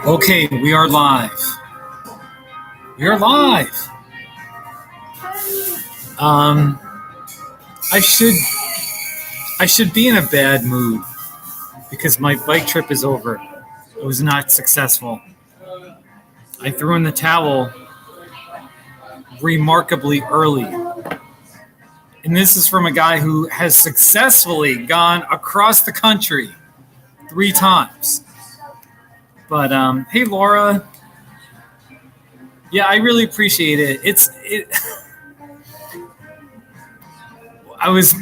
Okay, we are live. We are live. I should be in a bad mood because my bike trip is over. It was not successful. I threw in the towel remarkably early. And this is from a guy who has successfully gone across the country 3 times. But hey, Laura. Yeah, I really appreciate it. I was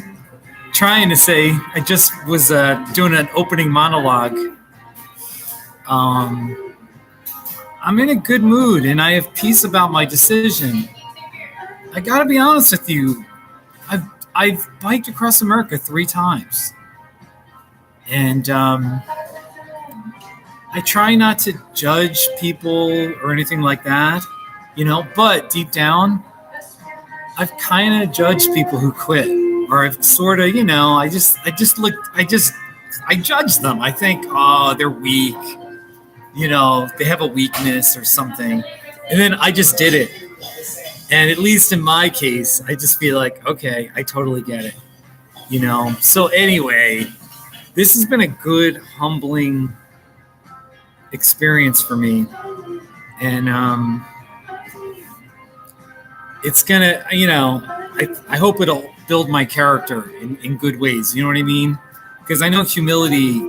trying to say, I just was doing an opening monologue. I'm in a good mood and I have peace about my decision. I gotta be honest with you. I've biked across America 3 times. And I try not to judge people or anything like that, but deep down, I've kind of judged people who quit, or I've sort of, I judge them. I think, oh, they're weak, they have a weakness or something. And then I just did it. And at least in my case, I just feel like, okay, I totally get it, So anyway, this has been a good, humbling experience for me, and it's gonna, I hope it'll build my character in good ways. You know what I mean? Because I know humility.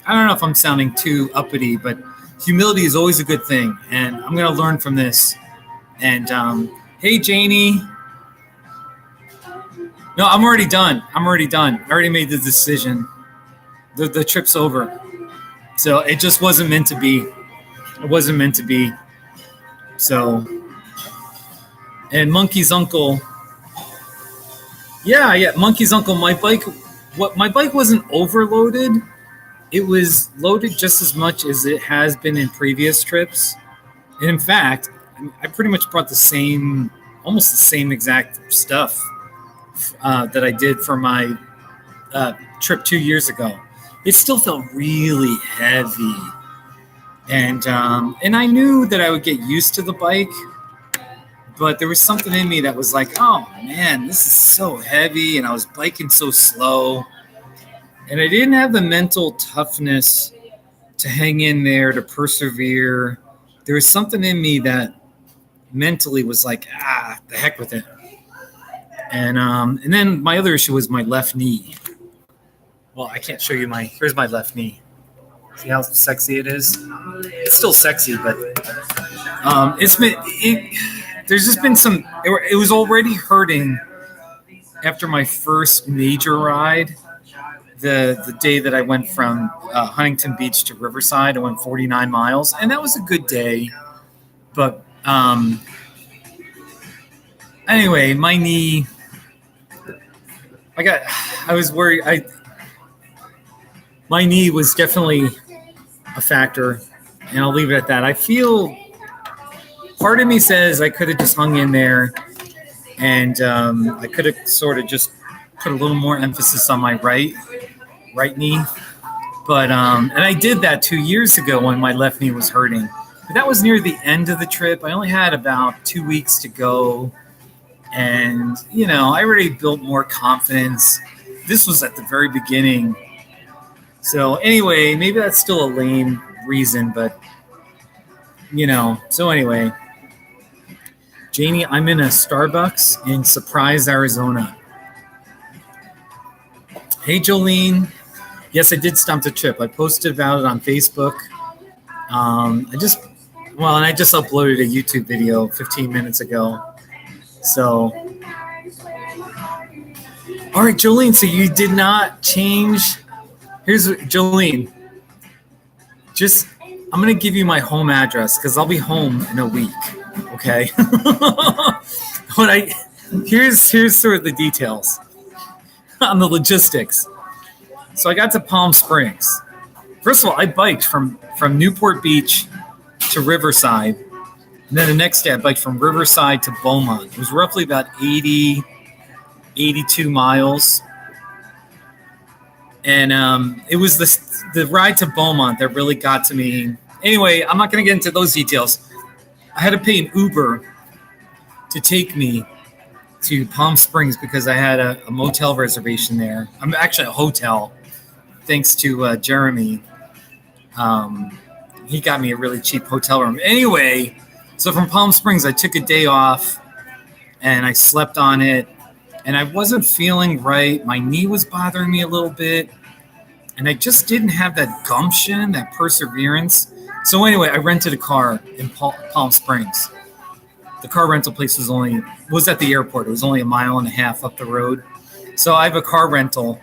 I don't know if I'm sounding too uppity, but humility is always a good thing, and I'm gonna learn from this. And hey, Janie. No, I'm already done. I already made the decision. The trip's over. So it just wasn't meant to be. It wasn't meant to be. So, and Monkey's uncle. Yeah. Monkey's uncle. My bike wasn't overloaded. It was loaded just as much as it has been in previous trips. And in fact, I pretty much brought almost the same exact stuff that I did for my trip 2 years ago. It still felt really heavy. And I knew that I would get used to the bike, but there was something in me that was like, oh man, this is so heavy, and I was biking so slow. And I didn't have the mental toughness to hang in there, to persevere. There was something in me that mentally was like, the heck with it. And then my other issue was my left knee. Well, I can't show you here's my left knee. See how sexy it is? It's still sexy, but there's just been it was already hurting after my first major ride. The day that I went from Huntington Beach to Riverside, I went 49 miles, and that was a good day. But anyway, my knee, I was worried. My knee was definitely a factor, and I'll leave it at that. I feel part of me says I could have just hung in there, and I could have sort of just put a little more emphasis on my right knee. But and I did that 2 years ago when my left knee was hurting. But that was near the end of the trip. I only had about 2 weeks to go, and I already built more confidence. This was at the very beginning. So anyway, maybe that's still a lame reason, but so anyway, Janie, I'm in a Starbucks in Surprise, Arizona. Hey, Jolene. Yes, I did stump the trip. I posted about it on Facebook. I just uploaded a YouTube video 15 minutes ago. So, all right, Jolene, so you did not change. Here's Jolene. I'm going to give you my home address because I'll be home in a week. Okay. Here's sort of the details on the logistics. So I got to Palm Springs. First of all, I biked from Newport Beach to Riverside. And then the next day I biked from Riverside to Beaumont. It was roughly about 82 miles. And it was the ride to Beaumont that really got to me. Anyway, I'm not going to get into those details. I had to pay an Uber to take me to Palm Springs because I had a motel reservation there. I'm actually a hotel, thanks to Jeremy. He got me a really cheap hotel room. Anyway, so from Palm Springs, I took a day off and I slept on it. And I wasn't feeling right. My knee was bothering me a little bit. And I just didn't have that gumption, that perseverance. So anyway, I rented a car in Palm Springs. The car rental place was at the airport. It was only 1.5 miles up the road. So I have a car rental,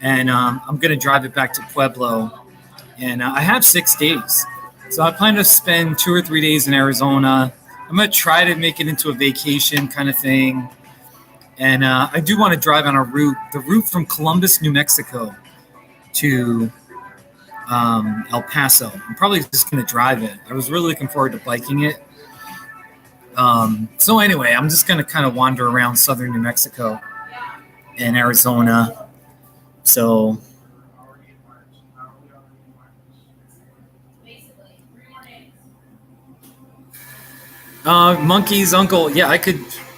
and I'm going to drive it back to Pueblo. And I have 6 days. So I plan to spend 2 or 3 days in Arizona. I'm going to try to make it into a vacation kind of thing. And I do want to drive on the route from Columbus, New Mexico to El Paso. I'm probably just going to drive it. I was really looking forward to biking it. So anyway, I'm just going to kind of wander around southern New Mexico and Arizona. So Monkey's uncle, yeah,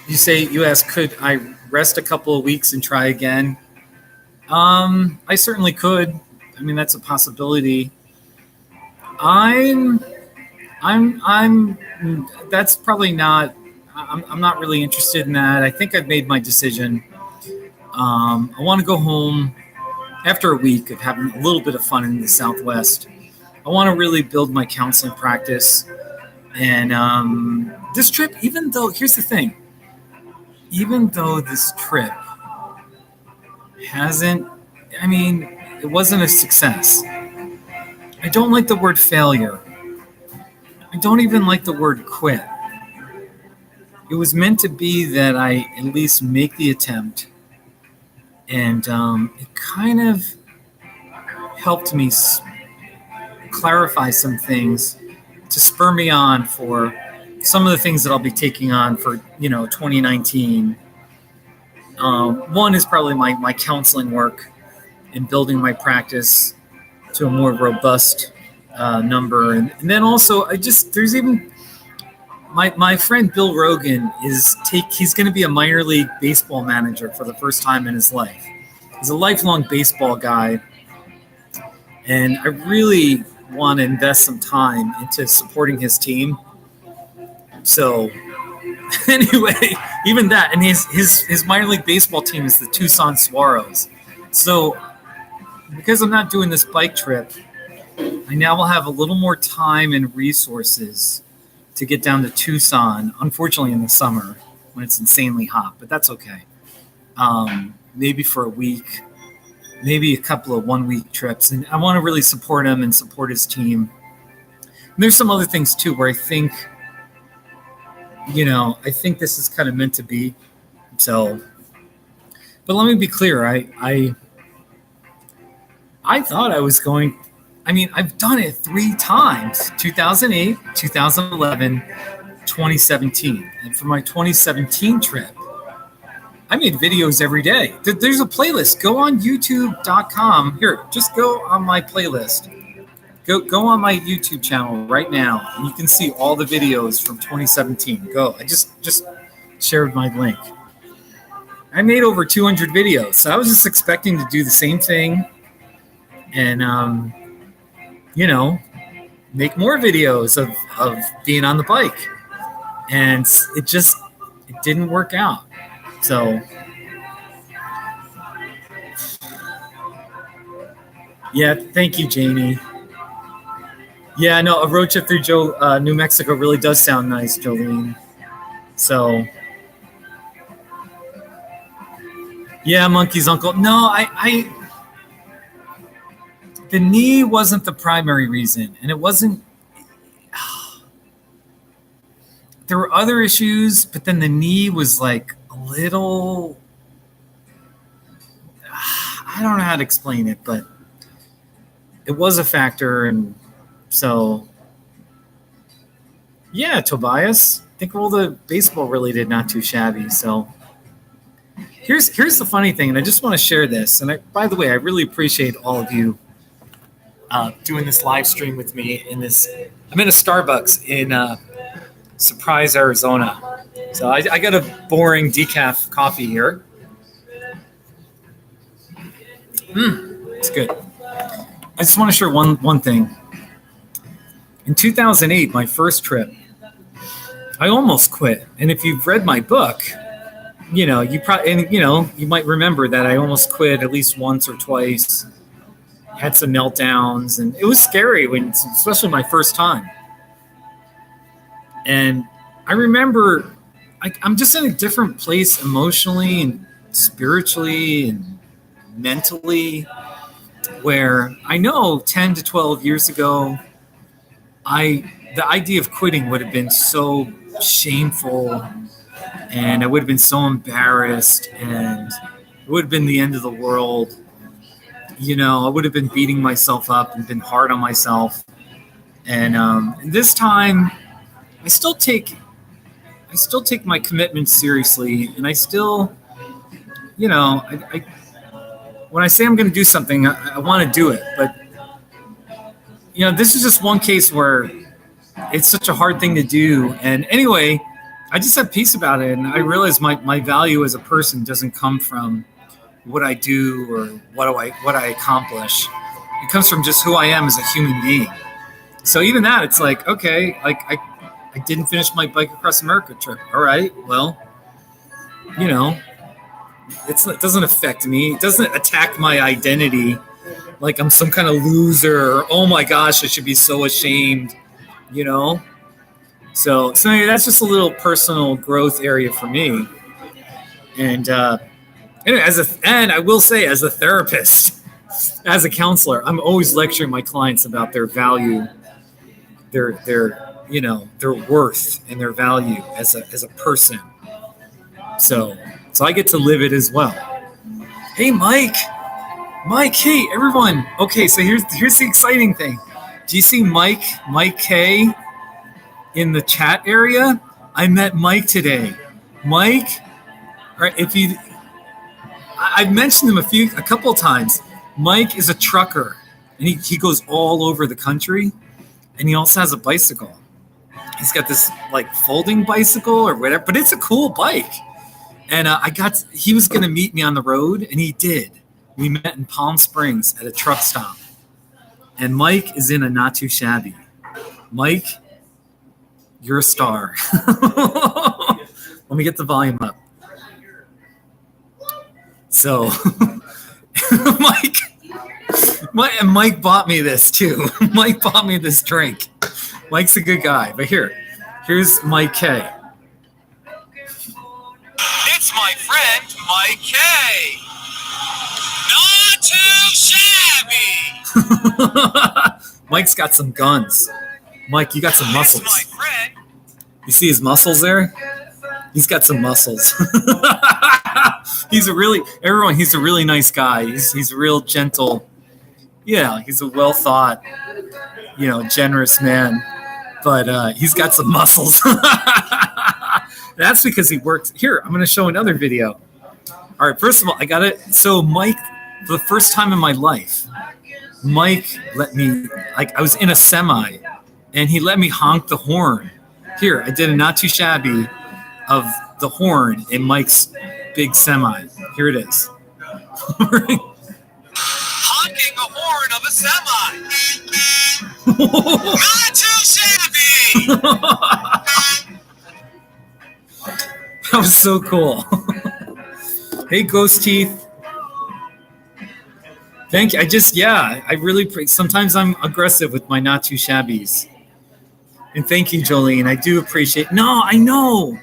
you asked, could I rest a couple of weeks and try again? I certainly could. I mean, that's a possibility. That's probably not, I'm not really interested in that. I think I've made my decision. I want to go home after a week of having a little bit of fun in the Southwest. I want to really build my counseling practice. And this trip, here's the thing, even though this trip it wasn't a success. I don't like the word failure. I don't even like the word quit. It was meant to be that I at least make the attempt. And it kind of helped me clarify some things to spur me on for some of the things that I'll be taking on for 2019. One is probably my counseling work and building my practice to a more robust number, and then also there's even my friend Bill Rogan he's going to be a minor league baseball manager for the first time in his life. He's a lifelong baseball guy, and I really want to invest some time into supporting his team. So anyway, even that, and his minor league baseball team is the Tucson Swaros. So because I'm not doing this bike trip, I now will have a little more time and resources to get down to Tucson, unfortunately in the summer when it's insanely hot, but that's okay. Maybe for a week, maybe a couple of 1-week trips. And I want to really support him and support his team. And there's some other things too where I think this is kind of meant to be. So, but let me be clear. I thought I was going, I've done it 3 times, 2008, 2011, 2017. And for my 2017 trip, I made videos every day. There's a playlist. Go on youtube.com. Here, just go on my playlist. Go on my YouTube channel right now, and you can see all the videos from 2017. Go. I just shared my link. I made over 200 videos, so I was just expecting to do the same thing and, make more videos of being on the bike. And it didn't work out. So, yeah, thank you, Janie. Yeah, no, a road trip through New Mexico really does sound nice, Jolene. So, yeah, Monkey's uncle. No, the knee wasn't the primary reason, and it wasn't. There were other issues, but then the knee was like a little. I don't know how to explain it, but it was a factor, and so. Yeah, Tobias. I think all the baseball really did not too shabby. So here's the funny thing, and I just want to share this. And by the way, I really appreciate all of you doing this live stream with me. I'm in a Starbucks in Surprise, Arizona. So I got a boring decaf coffee here. It's good. I just want to share one thing. In 2008, my first trip, I almost quit. And if you've read my book, you might remember that I almost quit at least once or twice. Had some meltdowns, and it was scary especially my first time. And I remember I'm just in a different place emotionally and spiritually and mentally, where I know 10 to 12 years ago, the idea of quitting would have been so shameful, and I would have been so embarrassed, and it would have been the end of the world. I would have been beating myself up and been hard on myself. And this time, I still take my commitment seriously, and I still, when I say I'm going to do something, I want to do it. But this is just one case where it's such a hard thing to do. And anyway, I just have peace about it, and I realize my value as a person doesn't come from what I do or what I accomplish. It comes from just who I am as a human being. So even that, it's like, okay, like I didn't finish my Bike Across America trip. All right, well, it doesn't affect me. It doesn't attack my identity like I'm some kind of loser, or, oh my gosh, I should be so ashamed, So anyway, that's just a little personal growth area for me. And anyway, and I will say, as a therapist, as a counselor, I'm always lecturing my clients about their value, their worth and their value as a person. So I get to live it as well. Hey, Mike, hey, everyone. Okay, so here's the exciting thing. Do you see Mike K in the chat area? I met Mike today. Mike, all right, I've mentioned him a couple of times. Mike is a trucker, and he goes all over the country, and he also has a bicycle. He's got this like folding bicycle or whatever, but it's a cool bike. And he was going to meet me on the road, and he did. We met in Palm Springs at a truck stop. And Mike is in a Not Too Shabby. Mike, you're a star. Let me get the volume up. So, Mike bought me this too. Mike bought me this drink. Mike's a good guy. But here's Mike K. It's my friend Mike K. Not too shabby. Mike's got some guns. Mike, you got some muscles. It's my friend. You see his muscles there? He's got some muscles. He's a really nice guy. He's real gentle. Yeah, he's a well thought, generous man. But he's got some muscles. That's because he works. Here, I'm going to show another video. All right, first of all, I got it. So Mike, for the first time in my life, Mike let me, I was in a semi, and he let me honk the horn. Here, I did a Not Too Shabby of the horn in Mike's big semi. Here it is. Honking the horn of a semi. Not too shabby. That was so cool. Hey, Ghost Teeth. Thank you. I really, sometimes I'm aggressive with my Not Too Shabbies. And thank you, Jolene. I do appreciate. No, I know.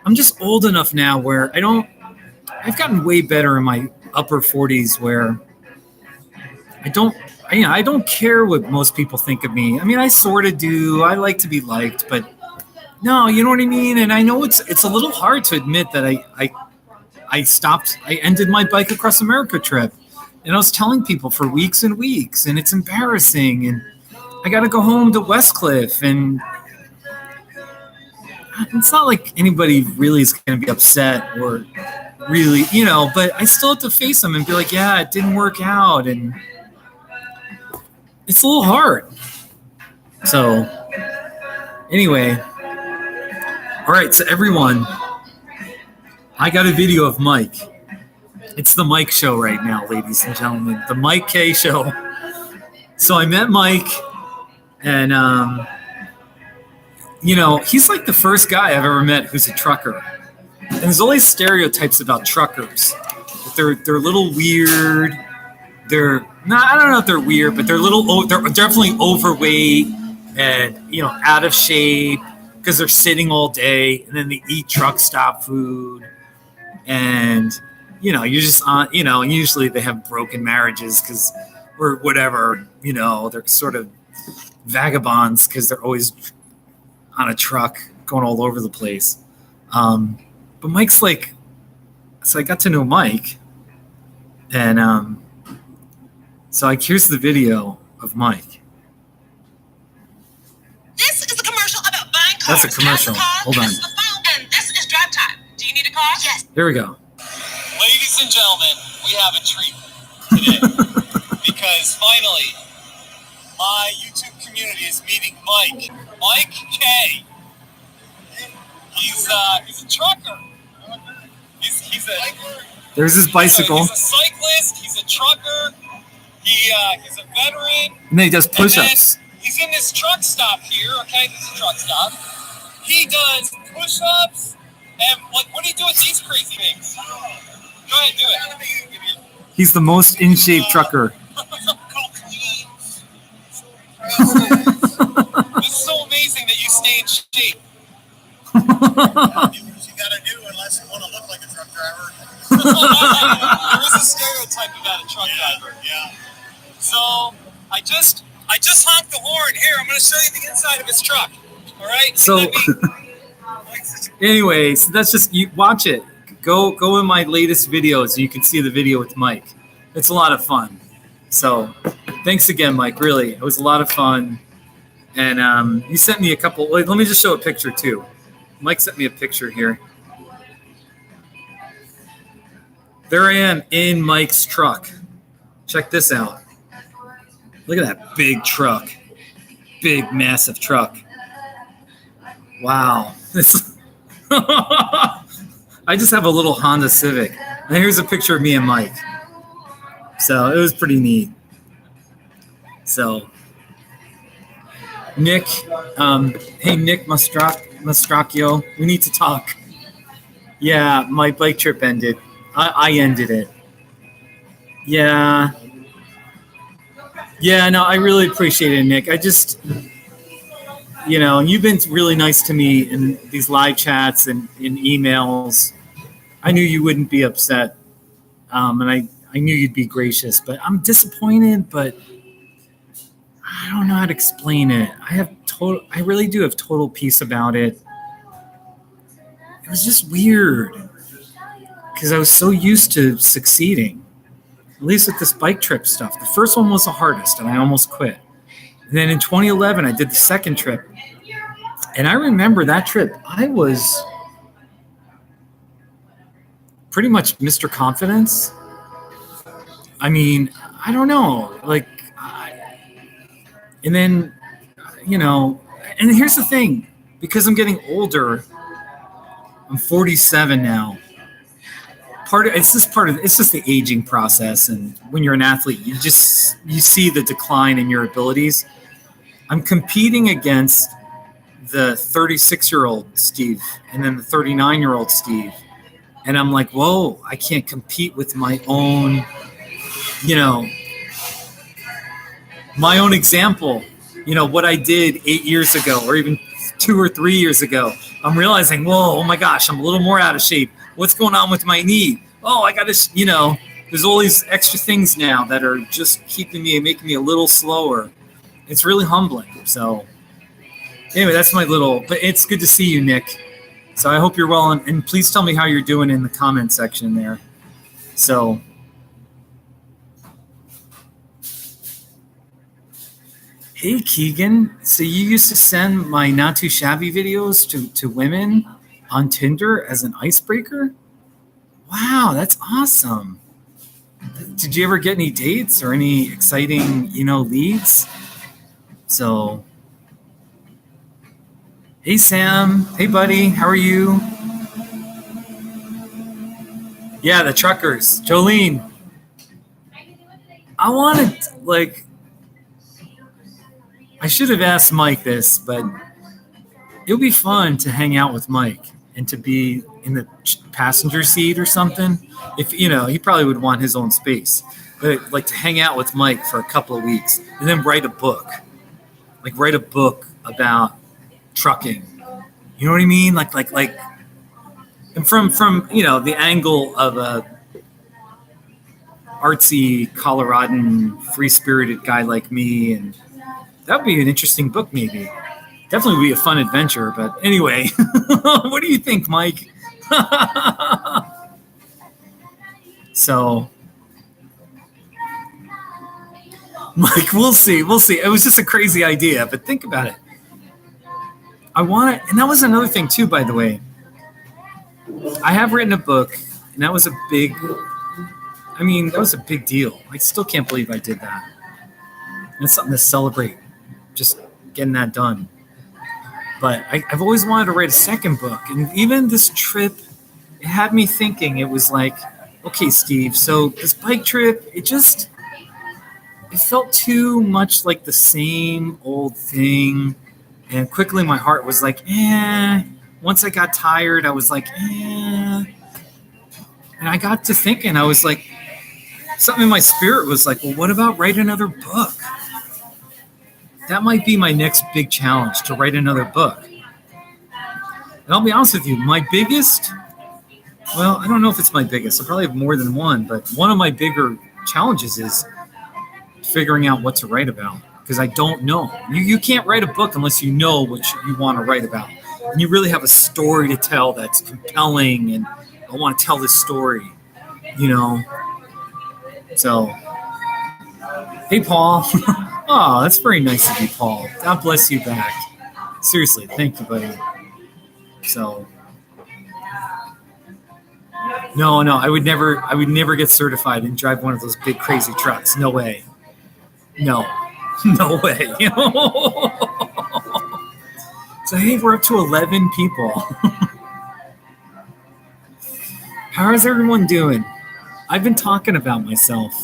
I'm just old enough now where I've gotten way better in my upper 40s where I don't care what most people think of me. I mean, I sort of do. I like to be liked, but no, you know what I mean? And I know it's a little hard to admit that I ended my Bike Across America trip. And I was telling people for weeks and weeks, and it's embarrassing. And I got to go home to Westcliff, and it's not like anybody really is going to be upset or, really, but I still have to face them and be like, yeah, it didn't work out. And it's a little hard. So anyway, all right. So everyone, I got a video of Mike. It's the Mike show right now, ladies and gentlemen, the Mike K show. So I met Mike and, he's like the first guy I've ever met who's a trucker. And there's always stereotypes about truckers. They're a little weird. I don't know if they're weird, but they're definitely overweight and, out of shape because they're sitting all day and then they eat truck stop food. And, you're just on, and usually they have broken marriages or whatever, they're sort of vagabonds because they're always on a truck going all over the place. But Mike's like, so I got to know Mike, and so here's the video of Mike. This is a commercial about buying cars. That's a commercial. Hold on. This is the phone, and this is drive time. Do you need a car? Yes. Here we go. Ladies and gentlemen, we have a treat today because finally my YouTube community is meeting Mike K. He's a trucker. He's a There's his bicycle. He's a cyclist. He's a trucker. He's a veteran. And then he does push-ups. He's in this truck stop here. Okay, this is a truck stop. He does push-ups and what do you do with these crazy things? Go ahead, do it. He's the most in shape trucker. This is so amazing that you stay in shape. You gotta do unless you want to look like a truck driver. There is a stereotype about a truck driver. Yeah. So I just honked the horn. Here, I'm going to show you the inside of his truck. All right. So, anyways, that's just you watch it. Go in my latest videos. You can see the video with Mike. It's a lot of fun. So, thanks again, Mike. Really, it was a lot of fun. And you sent me a couple. Let me just show a picture too. Mike sent me a picture here. There I am in Mike's truck. Check this out. Look at that big truck. Big, massive truck. Wow. I just have a little Honda Civic. And here's a picture of me and Mike. So it was pretty neat. So, Nick, hey, Nick Mastracchio, we need to talk. Yeah, my bike trip ended. I ended it. Yeah. Yeah, no, I really appreciate it, Nick. I just, you've been really nice to me in these live chats and in emails. I knew you wouldn't be upset, and I knew you'd be gracious, but I'm disappointed, but I don't know how to explain it. I really do have total peace about it. It was just weird because I was so used to succeeding, at least with this bike trip stuff. The first one was the hardest, and I almost quit. And then in 2011, I did the second trip, and I remember that trip. I was pretty much Mr. Confidence. I mean, I don't know, and then, and here's the thing, because I'm getting older, I'm 47 now. It's just the aging process. And when you're an athlete, you see the decline in your abilities. I'm competing against the 36-year-old Steve and then the 39-year-old Steve. And I'm like, whoa, I can't compete with my own, my own example, what I did 8 years ago or even 2 or 3 years ago. I'm realizing, whoa, oh my gosh, I'm a little more out of shape. What's going on with my knee? Oh, I got to, there's all these extra things now that are just making me a little slower. It's really humbling. So anyway, that's but it's good to see you, Nick. So I hope you're well. And please tell me how you're doing in the comment section there. So, hey, Keegan. So you used to send my not too shabby videos to women on Tinder as an icebreaker? Wow, that's awesome. Did you ever get any dates or any exciting, leads? So, hey Sam, hey buddy, how are you? Yeah, the truckers, Jolene. I wanted I should have asked Mike this, but it would be fun to hang out with Mike and to be in the passenger seat or something. If he probably would want his own space, but like to hang out with Mike for a couple of weeks and then write a book, about trucking. You know what I mean? And from the angle of a artsy Coloradan free spirited guy like me, and that would be an interesting book, maybe. Definitely be a fun adventure, but anyway, what do you think, Mike? So, Mike, we'll see. It was just a crazy idea, but think about it. I want it, and that was another thing too, by the way. I have written a book, and that was a big deal. I still can't believe I did that. And it's something to celebrate, just getting that done. But I've always wanted to write a second book. And even this trip, it had me thinking. It was like, okay, Steve, so this bike trip, it felt too much like the same old thing. And quickly my heart was like, Once I got tired, I was like, And I got to thinking, I was like, something in my spirit was like, well, what about write another book? That might be my next big challenge, to write another book. And I'll be honest with you, my biggest, well, I don't know if it's my biggest. I probably have more than one, but one of my bigger challenges is figuring out what to write about, because I don't know. You can't write a book unless you know what you want to write about. And you really have a story to tell that's compelling, and I want to tell this story, So, hey, Paul. Oh, that's very nice of you, Paul. God bless you back. Seriously, thank you, buddy. So, no, I would never get certified and drive one of those big crazy trucks. No way. No way. So, hey, we're up to 11 people. How is everyone doing? I've been talking about myself.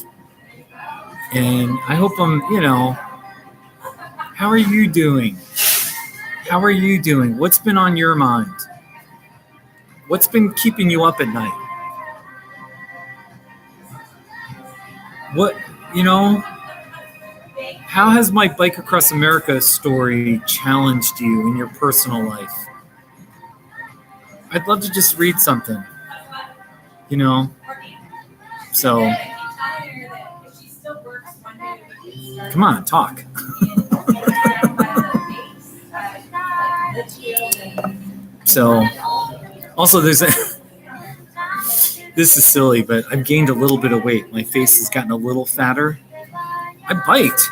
And I hope I'm, how are you doing? What's been on your mind? What's been keeping you up at night? How has my Bike Across America story challenged you in your personal life? I'd love to just read something, So, come on, talk. So, also this is silly, but I've gained a little bit of weight. My face has gotten a little fatter. I biked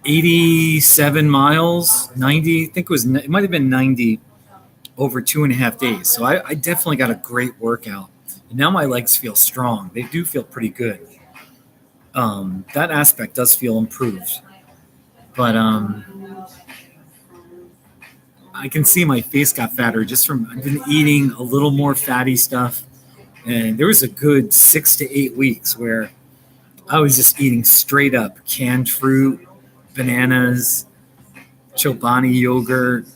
87 miles, 90, I think it might have been 90 over 2.5 days. So I definitely got a great workout. And now my legs feel strong. They do feel pretty good. That aspect does feel improved. But I can see my face got fatter just from, I've been eating a little more fatty stuff. And there was a good 6 to 8 weeks where I was just eating straight up canned fruit, bananas, Chobani yogurt,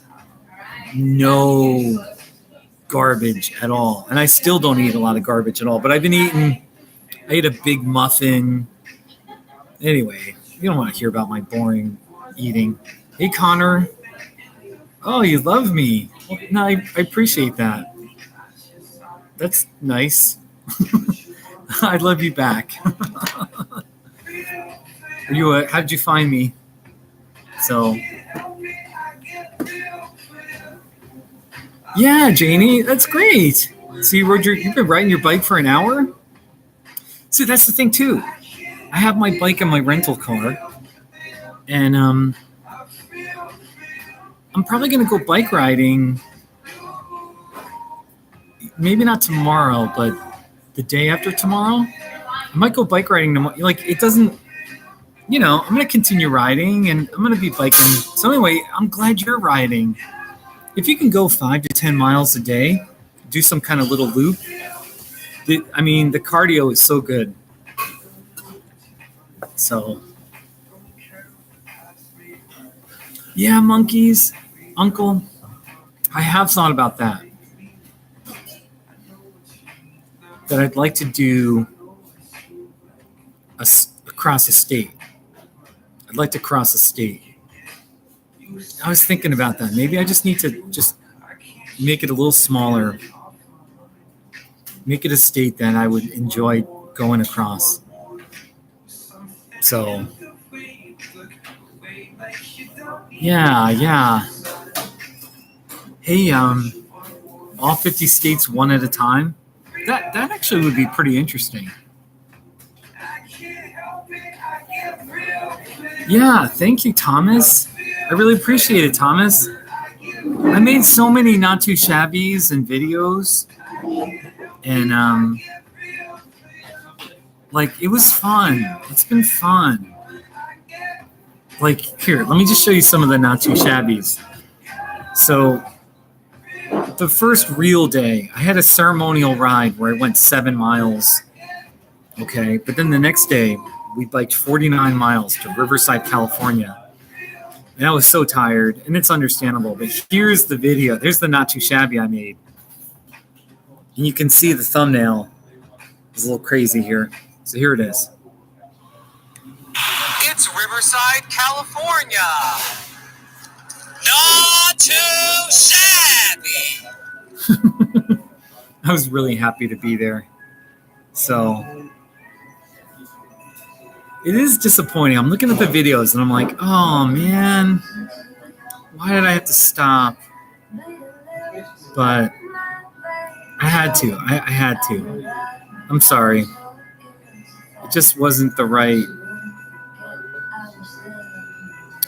no garbage at all. And I still don't eat a lot of garbage at all. But I ate a big muffin. Anyway, you don't want to hear about my boring eating. Hey, Connor. Oh, you love me. Well, no, I appreciate that. That's nice. I love you back. How did you find me? So, yeah, Janie, that's great. So you've been riding your bike for an hour? See, that's the thing too. I have my bike in my rental car, and I'm probably going to go bike riding maybe not tomorrow, but the day after tomorrow, I might go bike riding tomorrow. Like, it doesn't, I'm going to continue riding and I'm going to be biking. So anyway, I'm glad you're riding. If you can go 5 to 10 miles a day, do some kind of little loop. The cardio is so good. So, yeah, monkeys, uncle, I have thought about that. That I'd like to do across a state. I'd like to cross a state. I was thinking about that. Maybe I just need to just make it a little smaller. Make it a state that I would enjoy going across. So, yeah. Hey, all 50 states one at a time. That actually would be pretty interesting. Yeah, thank you, Thomas. I really appreciate it, Thomas. I made so many not too shabbies and videos, and it was fun. It's been fun. Here, let me just show you some of the not too shabbies. So, the first real day, I had a ceremonial ride where I went 7 miles. Okay, but then the next day, we biked 49 miles to Riverside, California. And I was so tired, and it's understandable. But here's the video. There's the not too shabby I made. And you can see the thumbnail is a little crazy here. So here it is. It's Riverside, California. Not too shabby. I was really happy to be there. So it is disappointing. I'm looking at the videos and I'm like, oh man, why did I have to stop? But I had to. I had to. I'm sorry. It just wasn't the right.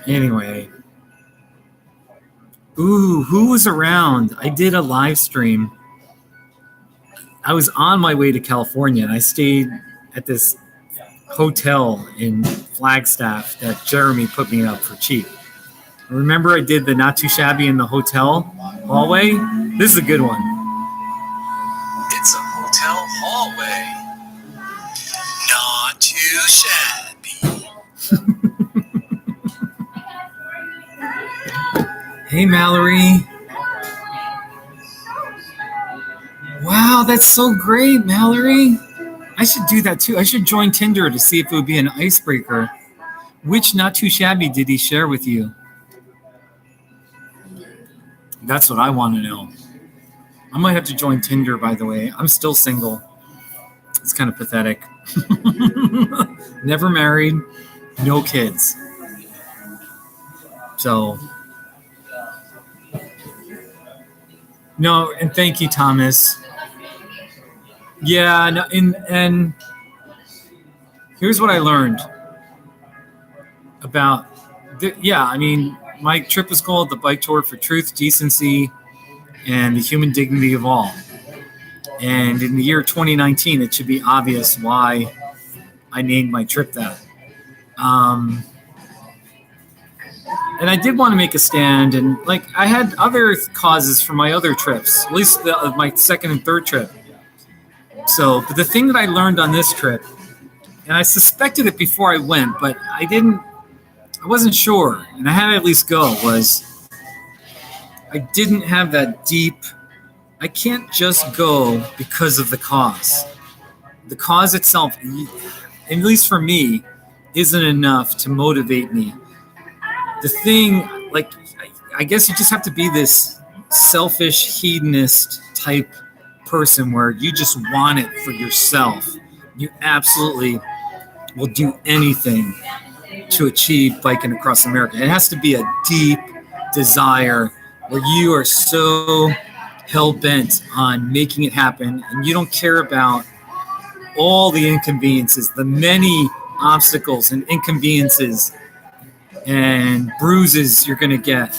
Anyway. Ooh, who was around? I did a live stream. I was on my way to California and I stayed at this hotel in Flagstaff that Jeremy put me up for cheap. Remember I did the not too shabby in the hotel hallway? This is a good one. It's a hotel hallway. Not too shabby. Hey, Mallory. Wow, that's so great, Mallory. I should do that too. I should join Tinder to see if it would be an icebreaker. Which not too shabby did he share with you? That's what I want to know. I might have to join Tinder, by the way. I'm still single. It's kind of pathetic. Never married, no kids. So, no, and thank you, Thomas. Yeah, no, and here's what I learned about, my trip is called the Bike Tour for Truth, Decency, and the Human Dignity of All. And in the year 2019, it should be obvious why I named my trip that. And I did want to make a stand, and I had other causes for my other trips, at least my second and third trip. So, but the thing that I learned on this trip, and I suspected it before I went, but I wasn't sure, and I had to at least go, was I didn't have that deep, I can't just go because of the cause. The cause itself, at least for me, isn't enough to motivate me. The thing, I guess you just have to be this selfish, hedonist type person where you just want it for yourself. You absolutely will do anything to achieve biking across America. It has to be a deep desire where you are so hell-bent on making it happen and you don't care about all the inconveniences, the many obstacles and inconveniences and bruises you're going to get,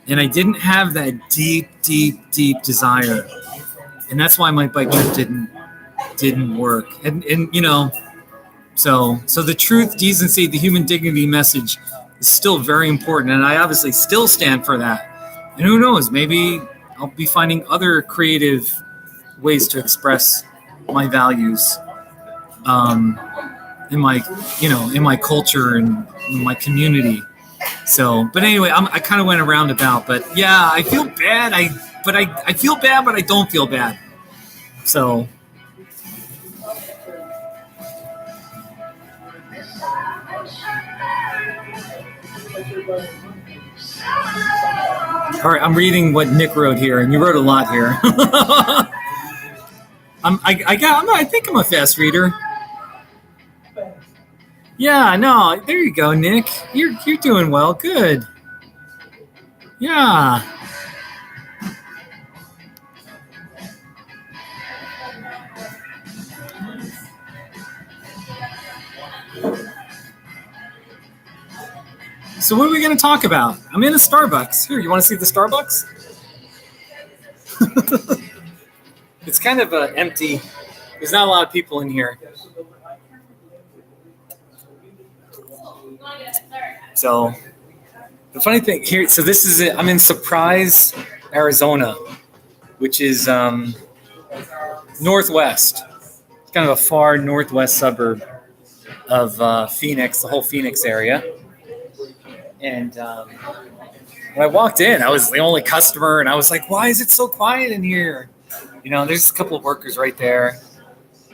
And I didn't have that deep, deep, deep desire. And that's why my bike trip didn't work. And so the truth, decency, the human dignity message is still very important. And I obviously still stand for that. And who knows, maybe I'll be finding other creative ways to express my values in my culture and in my community. So, but anyway, I kind of went around about, but yeah, I feel bad. I feel bad, but I don't feel bad. So, all right, I'm reading what Nick wrote here, and you wrote a lot here. I think I'm a fast reader. Yeah, no, there you go, Nick. You're doing well. Good. Yeah. So what are we going to talk about? I'm in a Starbucks. Here, you want to see the Starbucks? It's kind of empty. There's not a lot of people in here. So the funny thing here, so this is it. I'm in Surprise, Arizona, which is northwest. It's kind of a far northwest suburb of Phoenix, the whole Phoenix area. And when I walked in, I was the only customer, and I was like, why is it so quiet in here? There's a couple of workers right there.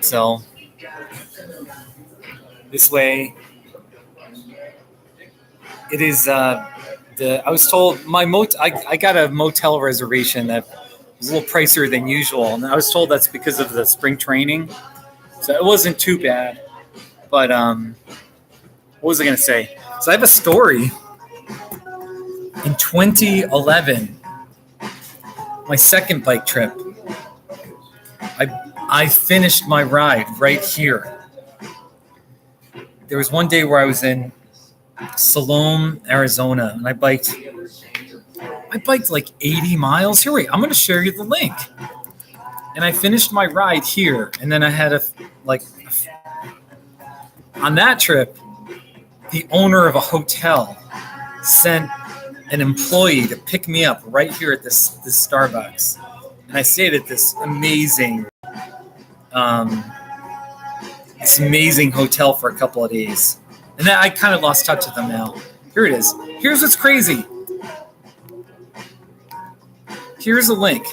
So this way, it is I was told I got a motel reservation that was a little pricier than usual, and I was told that's because of the spring training. So it wasn't too bad. But what was I going to say? So I have a story. In 2011, my second bike trip, I finished my ride right here. There was one day where I was in Salome, Arizona, and I biked like 80 miles. Here, wait, I'm going to share you the link. And I finished my ride here, and then I had on that trip, the owner of a hotel sent an employee to pick me up right here at this Starbucks. And I stayed at this amazing hotel for a couple of days. And then I kind of lost touch with them now. Here it is. Here's what's crazy. Here's a link.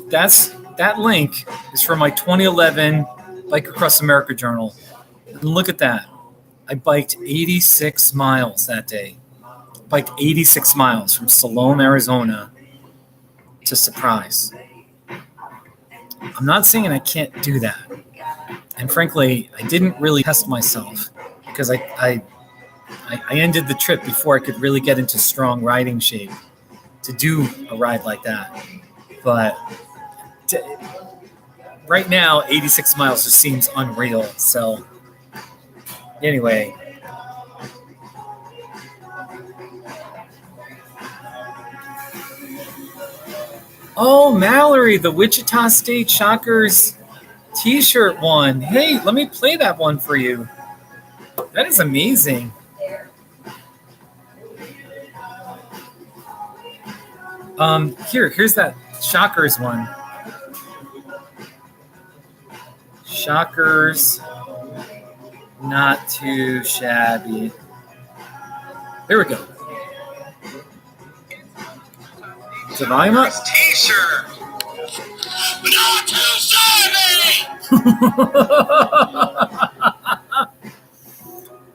That link is from my 2011 Bike Across America journal. And look at that. I biked 86 miles that day. Biked 86 miles from Salome, Arizona to Surprise. I'm not saying I can't do that. And frankly, I didn't really test myself because I ended the trip before I could really get into strong riding shape to do a ride like that. But right now, 86 miles just seems unreal. So anyway. Oh, Mallory, the Wichita State Shockers t-shirt one. Hey, let me play that one for you. That is amazing. Here's that Shockers one. Shockers, not too shabby. There we go. Is the volume up? T-shirt. Not too shabby.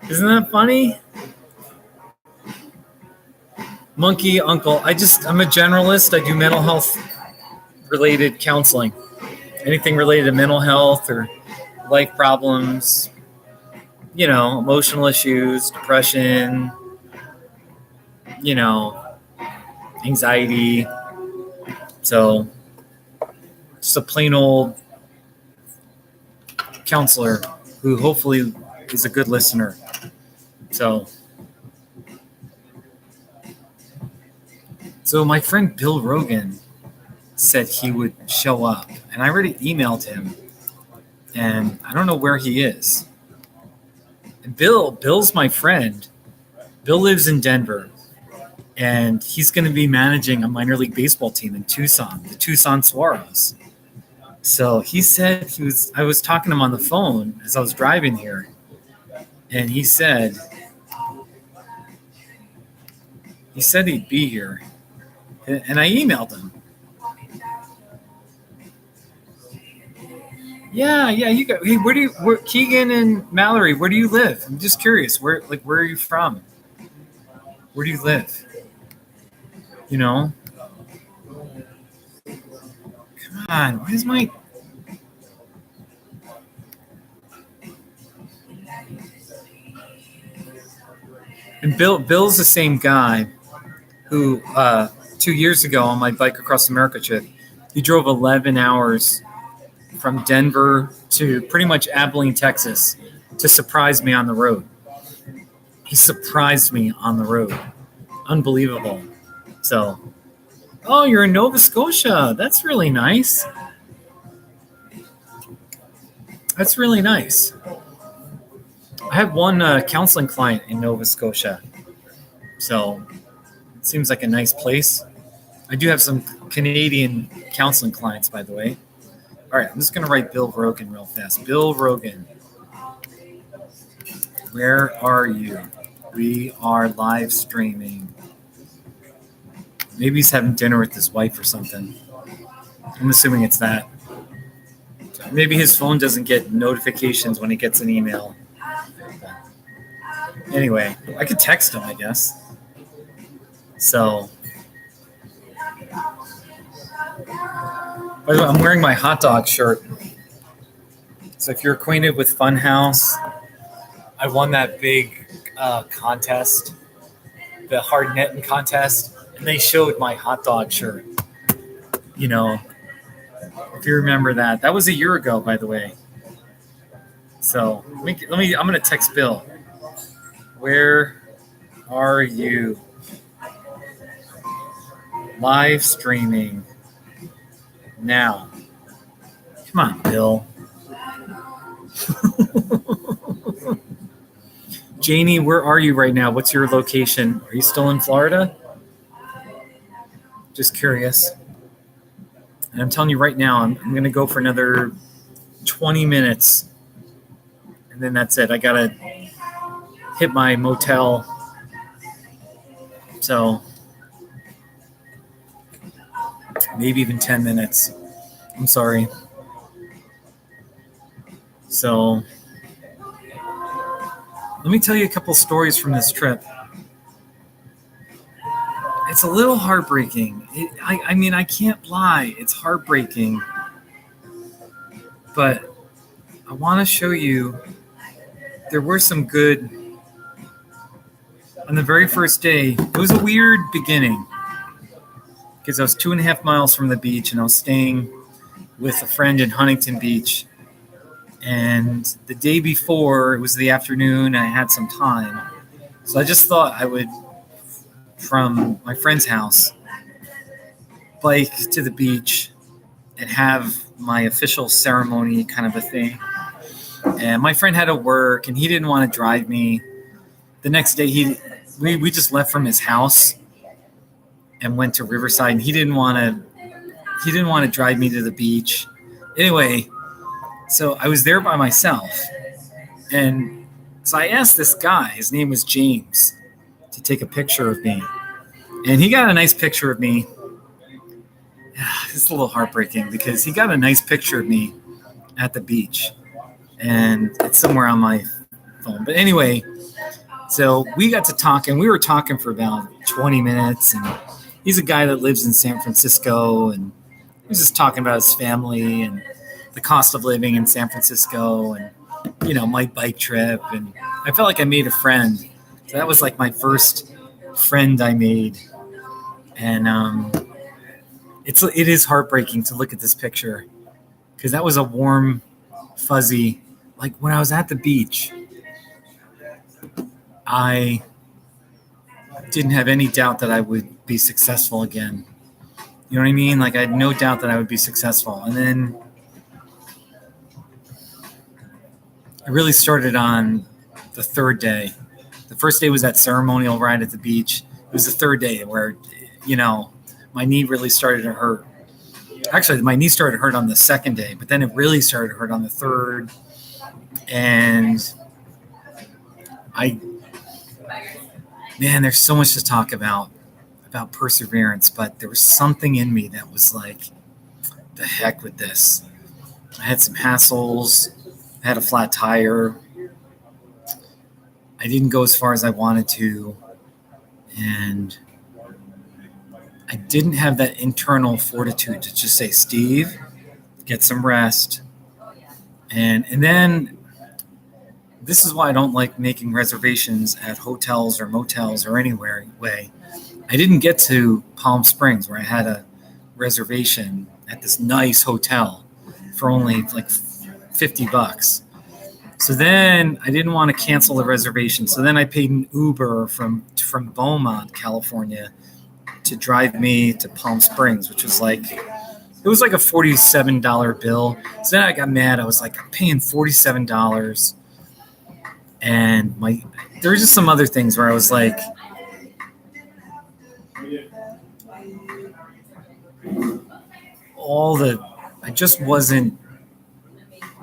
Isn't that funny? Monkey Uncle. I'm a generalist. I do mental health related counseling. Anything related to mental health or life problems, emotional issues, depression, anxiety. So just a plain old counselor who hopefully is a good listener. So So my friend Bill Rogan said he would show up, and I already emailed him, and I don't know where he is. And Bill's my friend. Bill lives in Denver, and he's going to be managing a minor league baseball team in Tucson, the Tucson Swaros. So he said I was talking to him on the phone as I was driving here, and he said he'd be here, and I emailed him. Yeah, you got. Hey, where Keegan and Mallory? Where do you live? I'm just curious. Where are you from? Where do you live? You know? Come on, what is my? And Bill's the same guy who 2 years ago on my Bike Across America trip, he drove 11 hours from Denver to pretty much Abilene, Texas, to surprise me on the road. He surprised me on the road. Unbelievable. So, oh, you're in Nova Scotia. That's really nice. That's really nice. I have one counseling client in Nova Scotia. So, it seems like a nice place. I do have some Canadian counseling clients, by the way. All right, I'm just going to write Bill Rogan real fast. Bill Rogan, where are you? We are live streaming. Maybe he's having dinner with his wife or something. I'm assuming it's that. Maybe his phone doesn't get notifications when he gets an email. Anyway, I could text him, I guess. So, by the way, I'm wearing my hot dog shirt. So if you're acquainted with Funhouse, I won that big contest, the hard netting contest, and they showed my hot dog shirt. You know, if you remember that. That was a year ago, by the way. So let me I'm going to text Bill. Where are you? Live streaming now. Come on, Bill. Janie, where are you right now? What's your location? Are you still in Florida? Just curious. And I'm telling you right now, I'm going to go for another 20 minutes. And then that's it. I got to hit my motel. So maybe even 10 minutes. I'm sorry. So let me tell you a couple stories from this trip. It's a little heartbreaking. I mean, I can't lie. It's heartbreaking. But I want to show you there were some good. On the very first day, it was a weird beginning because I was 2.5 miles from the beach and I was staying with a friend in Huntington Beach. And the day before, it was the afternoon, and I had some time. So I just thought I would, from my friend's house, bike to the beach and have my official ceremony kind of a thing. And my friend had to work, and he didn't want to drive me. The next day, we just left from his house and went to Riverside, and he didn't want to drive me to the beach. Anyway, so I was there by myself, and so I asked this guy, his name was James, to take a picture of me, and he got a nice picture of me. It's a little heartbreaking because he got a nice picture of me at the beach, and it's somewhere on my phone. But anyway, so we got to talking. We were talking for about 20 minutes, and he's a guy that lives in San Francisco, and he was just talking about his family and the cost of living in San Francisco and, you know, my bike trip. And I felt like I made a friend. So that was like my first friend I made. And it is heartbreaking to look at this picture because that was a warm, fuzzy, like when I was at the beach, I didn't have any doubt that I would be successful again. You know what I mean? Like I had no doubt that I would be successful. And then I really started on the third day. The first day was that ceremonial ride at the beach. It was the third day where, my knee really started to hurt. Actually, my knee started to hurt on the second day, but then it really started to hurt on the third. And there's so much to talk about perseverance, but there was something in me that was like, the heck with this. I had some hassles. I had a flat tire. I didn't go as far as I wanted to. And I didn't have that internal fortitude to just say, Steve, get some rest. And then this is why I don't like making reservations at hotels or motels or anywhere. I didn't get to Palm Springs where I had a reservation at this nice hotel for only like $50. So then I didn't want to cancel the reservation. So then I paid an Uber from Beaumont, California, to drive me to Palm Springs, which was like, it was like a $47 bill. So then I got mad. I was like, I'm paying $47. And there were just some other things where I was like, I just wasn't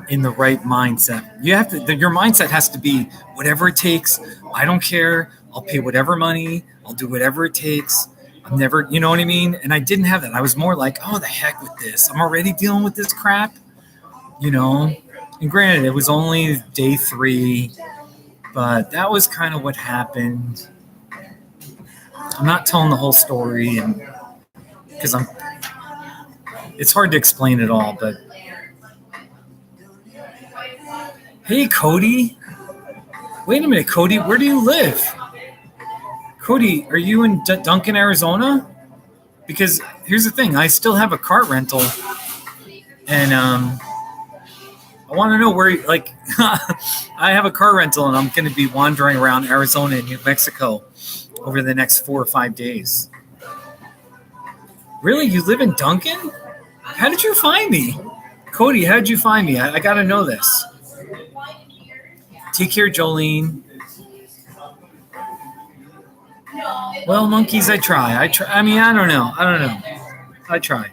in the right mindset. Your mindset has to be whatever it takes. I don't care. I'll pay whatever money. I'll do whatever it takes. I'm never, you know what I mean? And I didn't have that. I was more like, oh, the heck with this. I'm already dealing with this crap, And granted, it was only day 3, but that was kind of what happened. I'm not telling the whole story, and because it's hard to explain it all, but hey, Cody. Wait a minute, Cody. Where do you live? Cody, are you in Duncan, Arizona? Because here's the thing. I still have a car rental. And I want to know where, I have a car rental, and I'm going to be wandering around Arizona and New Mexico over the next 4 or 5 days. Really? You live in Duncan? How did you find me? Cody, how did you find me? I got to know this. Take care, Jolene. Well, monkeys, I try. I mean, I don't know. I try.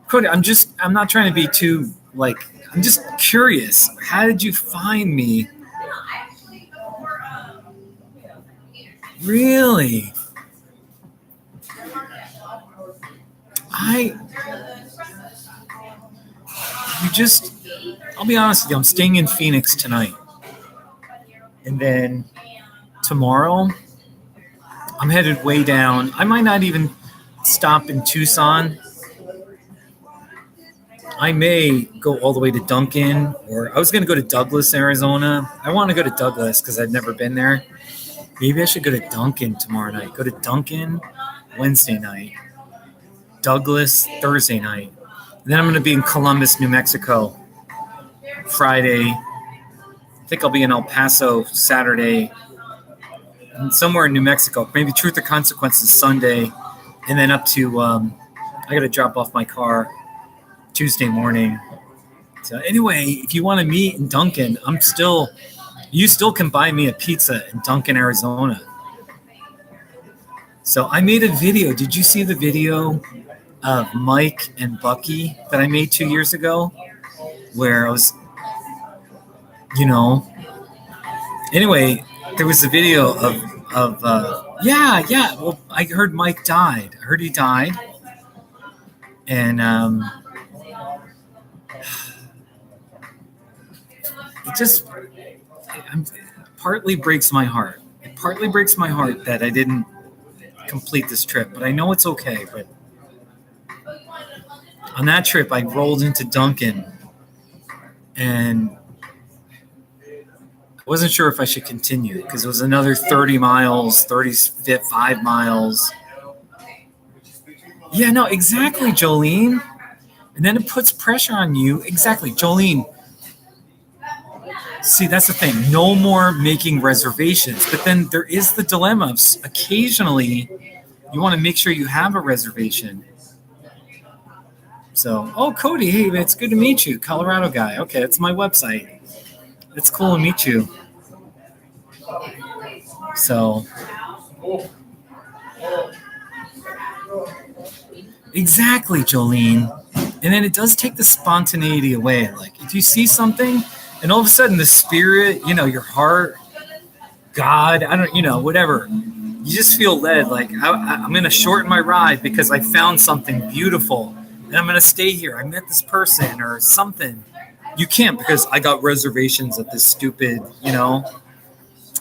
Cody, I'm not trying to be too, I'm just curious. How did you find me? Really? I'll be honest with you, I'm staying in Phoenix tonight. And then tomorrow, I'm headed way down. I might not even stop in Tucson. I may go all the way to Duncan, or I was going to go to Douglas, Arizona. I want to go to Douglas because I've never been there. Maybe I should go to Duncan tomorrow night. Go to Duncan Wednesday night. Douglas Thursday night. And then I'm going to be in Columbus, New Mexico Friday. I think I'll be in El Paso Saturday. And somewhere in New Mexico. Maybe Truth or Consequences Sunday. And then up to, I got to drop off my car Tuesday morning. So anyway, if you want to meet in Duncan, you still can buy me a pizza in Duncan, Arizona. So I made a video. Did you see the video of Mike and Bucky that I made 2 years ago? Where I was, anyway, there was a video of well, I heard Mike died. I heard he died. And, it partly breaks my heart. It partly breaks my heart that I didn't complete this trip, but I know it's okay. But on that trip, I rolled into Duncan, and I wasn't sure if I should continue because it was another 30 miles, 35 miles. Yeah, no, exactly, Jolene. And then it puts pressure on you. Exactly, Jolene. See, that's the thing. No more making reservations. But then there is the dilemma of occasionally you want to make sure you have a reservation. So, oh, Cody, hey, it's good to meet you. Colorado guy. Okay, that's my website. It's cool to meet you. So, exactly, Jolene. And then it does take the spontaneity away. Like, if you see something and all of a sudden the spirit, your heart, God, I don't, whatever, you just feel led. Like, I'm going to shorten my ride because I found something beautiful and I'm going to stay here. I met this person or something. You can't because I got reservations at this stupid,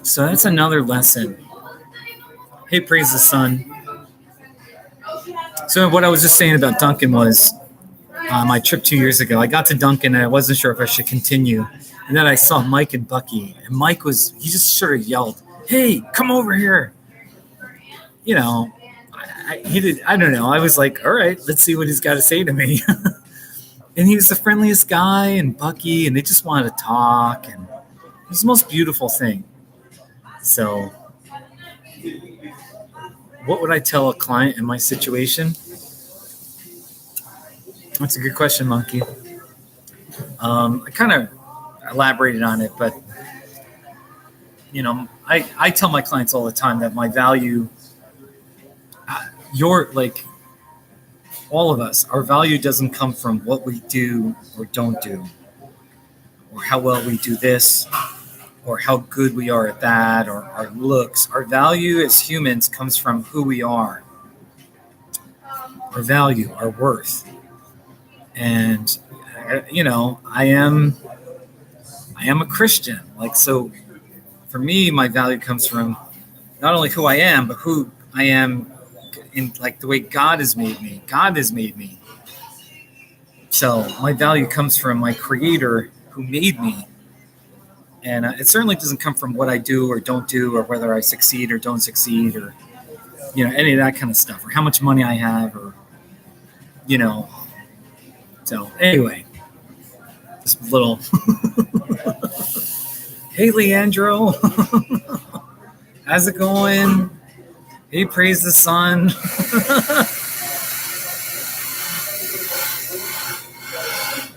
So that's another lesson. Hey, praise the sun. So what I was just saying about Duncan was my trip 2 years ago. I got to Duncan and I wasn't sure if I should continue. And then I saw Mike and Bucky. And Mike he just sort of yelled, hey, come over here. He did. I don't know. I was like, all right, let's see what he's got to say to me. And he was the friendliest guy, and Bucky, and they just wanted to talk. And it was the most beautiful thing. So what would I tell a client in my situation? That's a good question, Monkey. I kind of elaborated on it, but I tell my clients all the time that my value, all of us, our value doesn't come from what we do or don't do, or how well we do this, or how good we are at that, or our looks. Our value as humans comes from who we are, our value, our worth. And I am a Christian. So for me, my value comes from not only who I am, but who I am in the way God has made me. God has made me. So my value comes from my Creator who made me. And it certainly doesn't come from what I do or don't do, or whether I succeed or don't succeed, or any of that kind of stuff, or how much money I have, or So anyway, this little hey Leandro, how's it going? Hey, praise the sun.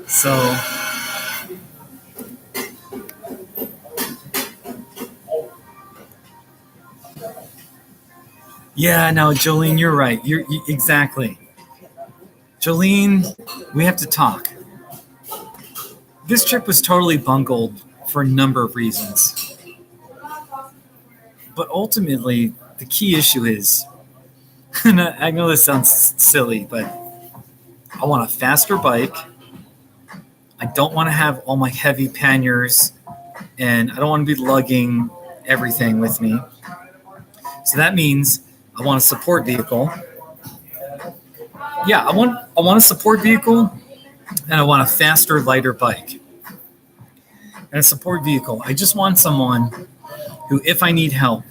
So yeah, no, Jolene, you're right. You're exactly. Jolene, we have to talk. This trip was totally bungled for a number of reasons. But ultimately, the key issue is, and I know this sounds silly, but I want a faster bike. I don't want to have all my heavy panniers, and I don't want to be lugging everything with me. So that means I want a support vehicle. Yeah, I want a support vehicle, and I want a faster, lighter bike. And a support vehicle, I just want someone who, if I need help,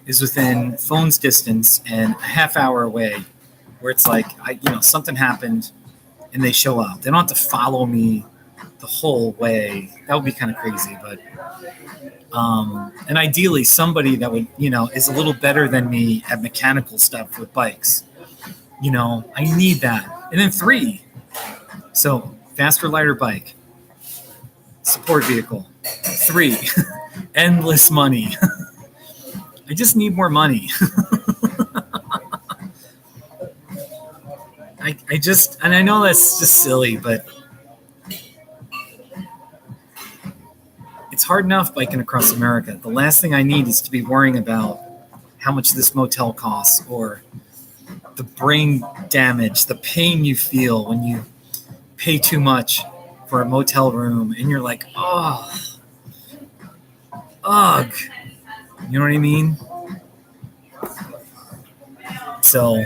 is within phone's distance and a half hour away, where it's like, something happened and they show up. They don't have to follow me the whole way. That would be kind of crazy, but and ideally somebody that would, is a little better than me at mechanical stuff with bikes. I need that. And then 3. So faster, lighter bike, support vehicle. 3, endless money. I just need more money. and I know that's just silly, but it's hard enough biking across America. The last thing I need is to be worrying about how much this motel costs, or the brain damage, the pain you feel when you pay too much for a motel room and you're like, ugh. You know what I mean? So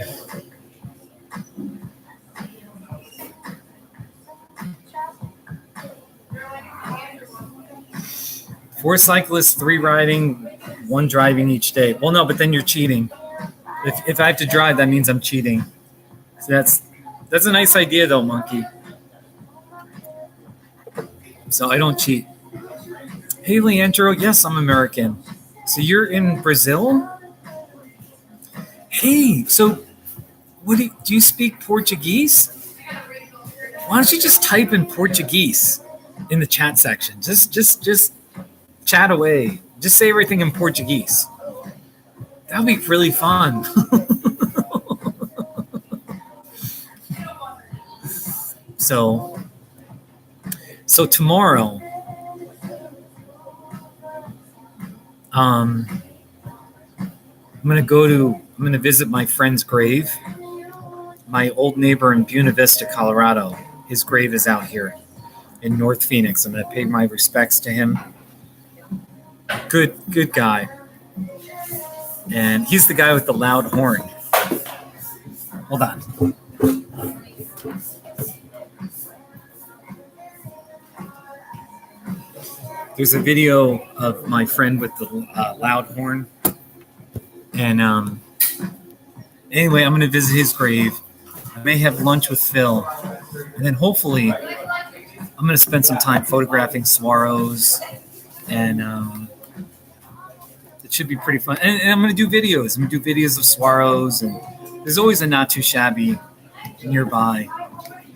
four cyclists, 3 riding, 1 driving each day. Well, no, but then you're cheating. If I have to drive, that means I'm cheating. So that's a nice idea, though, Monkey. So I don't cheat. Hey, Leandro. Yes, I'm American. So you're in Brazil? Hey, so what do you speak Portuguese? Why don't you just type in Portuguese in the chat section? Just chat away. Just say everything in Portuguese. That would be really fun. so tomorrow, I'm gonna visit my friend's grave. My old neighbor in Buena Vista, Colorado. His grave is out here in North Phoenix. I'm gonna pay my respects to him. Good guy. And he's the guy with the loud horn. Hold on. There's a video of my friend with the loud horn. And anyway, I'm going to visit his grave. I may have lunch with Phil. And then hopefully I'm going to spend some time photographing saguaros. And it should be pretty fun. And I'm going to do videos. I'm going to do videos of saguaros. And there's always a not too shabby nearby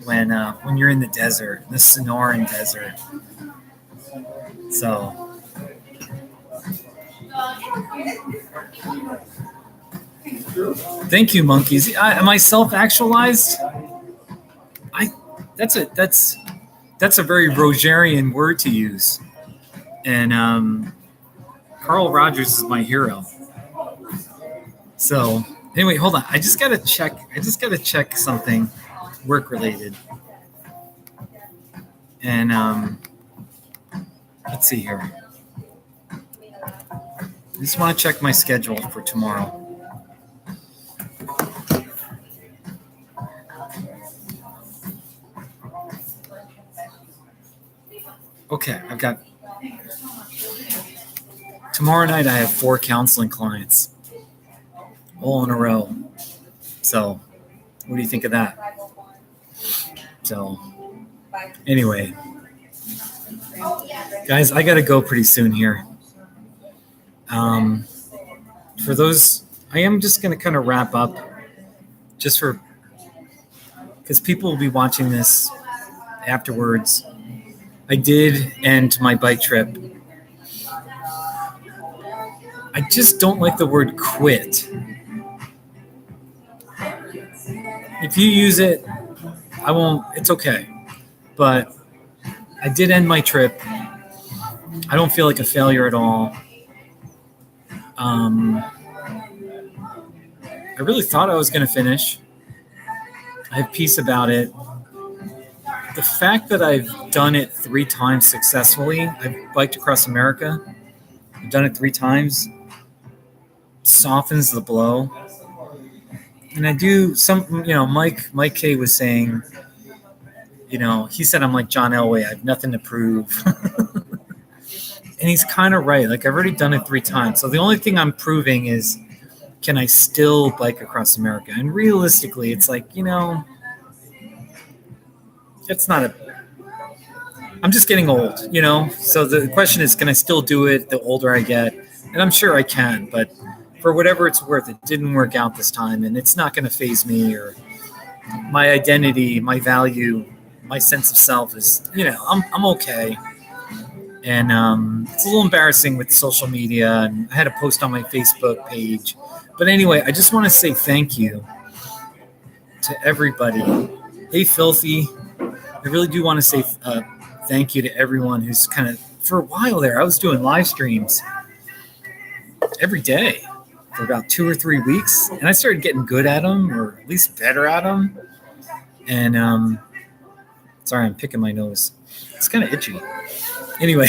when you're in the desert, the Sonoran Desert. So, thank you, monkeys. Am I self-actualized? That's a very Rogerian word to use, and Carl Rogers is my hero. So, anyway, hold on. I just gotta check something work related, and let's see here. I just want to check my schedule for tomorrow. Okay, I've got tomorrow night. I have 4 counseling clients, all in a row. So, what do you think of that? So, anyway, guys, I gotta go pretty soon here. For those, I am just gonna kind of wrap up, just for because people will be watching this afterwards. I did end my bike trip. I just don't like the word quit. If you use it, I won't. It's okay. But I did end my trip. I don't feel like a failure at all. I really thought I was going to finish. I have peace about it. The fact that I've done it 3 times successfully, I've biked across America, I've done it 3 times, softens the blow. And I do some, Mike K was saying, he said I'm like John Elway, I have nothing to prove. And he's kind of right. Like, I've already done it 3 times. So the only thing I'm proving is, can I still bike across America? And realistically, it's like, it's not I'm just getting old, So the question is, can I still do it the older I get? And I'm sure I can, but for whatever it's worth, it didn't work out this time. And it's not going to faze me or my identity, my value, my sense of self is, I'm okay. And it's a little embarrassing with social media. And I had a post on my Facebook page. But anyway, I just want to say thank you to everybody. Hey, Filthy. I really do want to say thank you to everyone who's kind of, for a while there, I was doing live streams every day for about 2 or 3 weeks. And I started getting good at them, or at least better at them. And sorry, I'm picking my nose. It's kind of itchy. Anyway.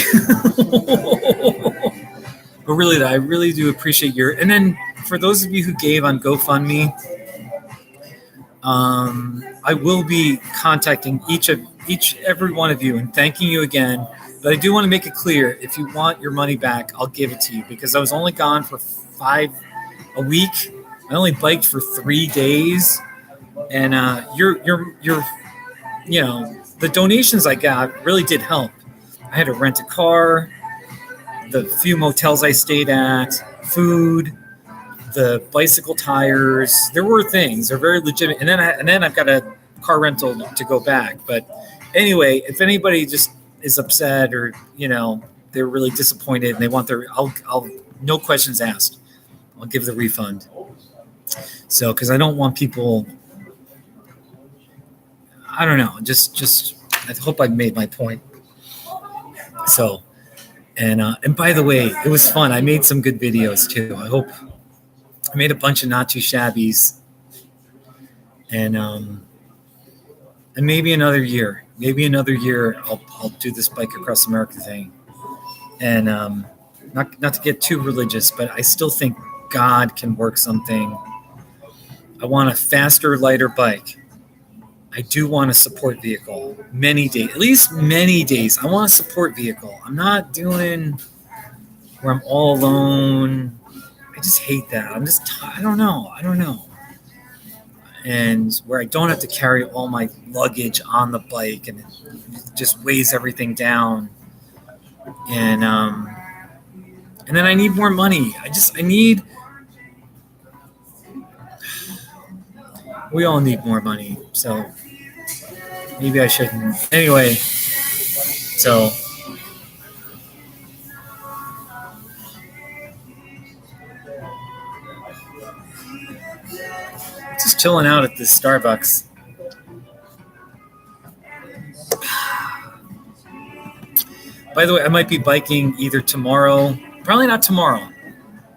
But really, I really do appreciate your, and then for those of you who gave on GoFundMe, I will be contacting every one of you and thanking you again. But I do want to make it clear, if you want your money back, I'll give it to you, because I was only gone for a week. I only biked for 3 days, and the donations I got really did help. I had to rent a car. the few motels I stayed at, food, the bicycle tires. There were things. They're very legitimate. And then I've got a car rental to go back. But anyway, if anybody just is upset or they're really disappointed and they want their, I'll no questions asked. I'll give the refund. So because I don't want people. I don't know. Just I hope I made my point. So, and by the way, it was fun. I made some good videos too. I made a bunch of not too shabbies, and maybe another year, I'll do this Bike Across America thing, and not to get too religious, but I still think God can work something. I want a faster, lighter bike. I do want a support vehicle, many days. I want a support vehicle. I'm not doing where I'm all alone. I just hate that. I don't know. And where I don't have to carry all my luggage on the bike and it just weighs everything down. And then I need more money. We all need more money. So maybe I shouldn't. Anyway, so just chilling out at this Starbucks. By the way, I might be biking either tomorrow, probably not tomorrow,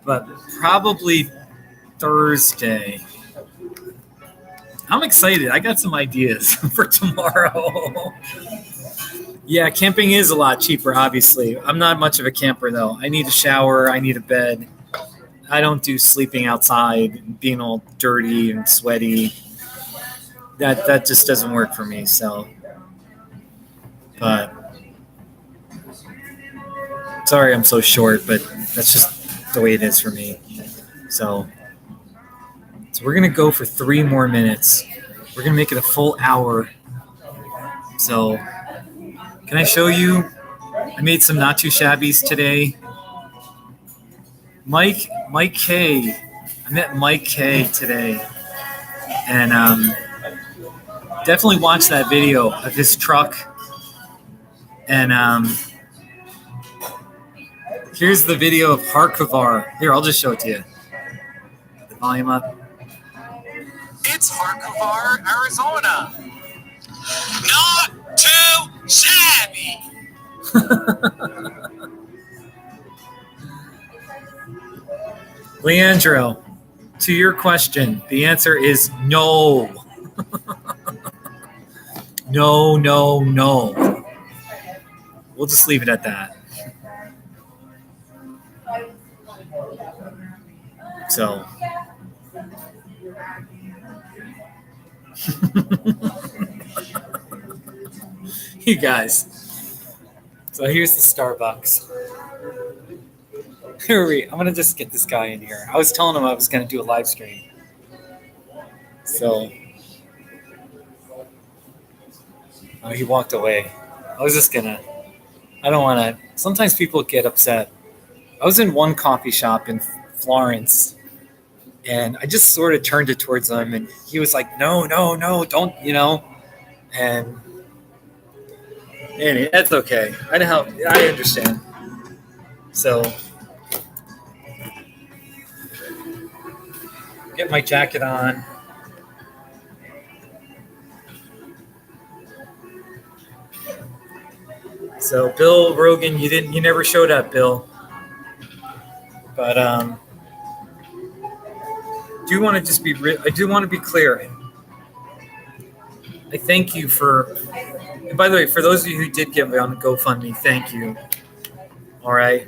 but probably Thursday. I'm excited. I got some ideas for tomorrow. Yeah, camping is a lot cheaper, obviously. I'm not much of a camper, though. I need a shower. I need a bed. I don't do sleeping outside, being all dirty and sweaty. That just doesn't work for me. So, but sorry I'm so short, but that's just the way it is for me. So we're going to go for 3 more minutes. We're going to make it a full hour. So can I show you? I made some not too shabbies today. Mike K. I met Mike K today. And definitely watch that video of his truck. And here's the video of Harkivar. Here, I'll just show it to you. The volume up. It's Harkivar, Arizona. Not too shabby. Leandro, to your question, the answer is no. No. We'll just leave it at that. So. You guys. So here's the Starbucks. I'm gonna just get this guy in here. I was telling him I was gonna do a live stream. So he walked away. I don't wanna. Sometimes people get upset. I was in one coffee shop in Florence and I just sort of turned it towards him and he was like, no, don't, and anyway, that's okay. I understand. So get my jacket on. So Bill Rogan, you never showed up, Bill. But I do want to be clear. I thank you for, and by the way, for those of you who did give on GoFundMe, thank you. All right.